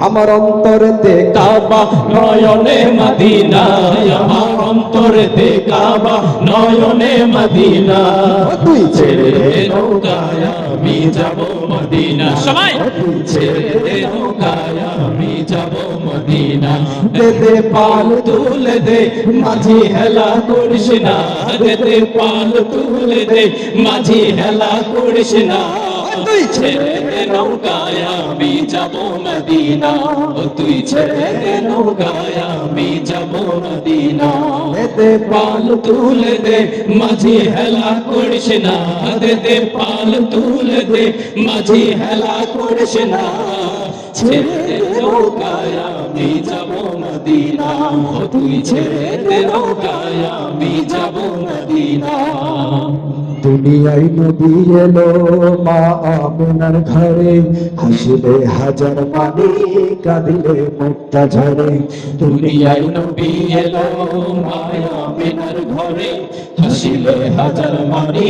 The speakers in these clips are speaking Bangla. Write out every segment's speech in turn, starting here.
আমার অন্তরেতে কাবা নয়নে মদিনা, আমার অন্তরেতে কাবা নয়নে মদিনা, তুই ছেড়ে নৌকায় আমি যাব মদিনা, সবাই ছেড়ে নৌকায় আমি যাব মদিনা, দে দে পাল তুলে দে মাঝি হেলা করিস না, দে দে পাল তুলে দে মাঝি হেলা করিস না, তুই ছেড়ে নৌকায় আমি যাব মদিনা, তুই ছেড়ে নৌকায় আমি যাব মদিনা, দে পাল তুলে দে মাঝি হেলা করিস না, দে দে পাল তুলে দে মাঝি হেলা করিস না, ছেড়ে নৌকায় আমি যাব মদিনা, তুই ছেড়ে নৌকায় আমি যাব মদিনা। দুনিয়ায় নবী এলো মা আমিনার ঘরে, হাসিলে হাজার পানি কাঁদিলে মুক্তা ঝরে। দুনিয়ায় নবী এলো মায়া আমিনার ঘরে, হাসিলে হাজার মানি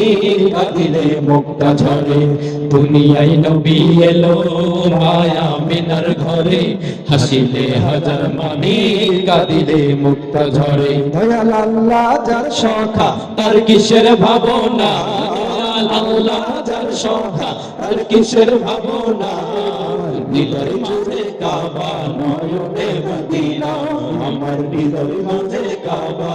কাঁদিলে মুক্তা ঝরে। দুনিয়ায় নবী এলো মায়া আমিনার ঘরে, হাসিলে হাজার মানি কাঁদিলে মুক্তা ঝরে। দয়াল আল্লাহ যার সখা তার কিসের ভাবনা, দয়াল আল্লাহ যার সখা তার কিসের ভাবনা, হৃদয় মাঝে কাবা নয়নে মদিনা, আমার হৃদয় মাঝে কাবা।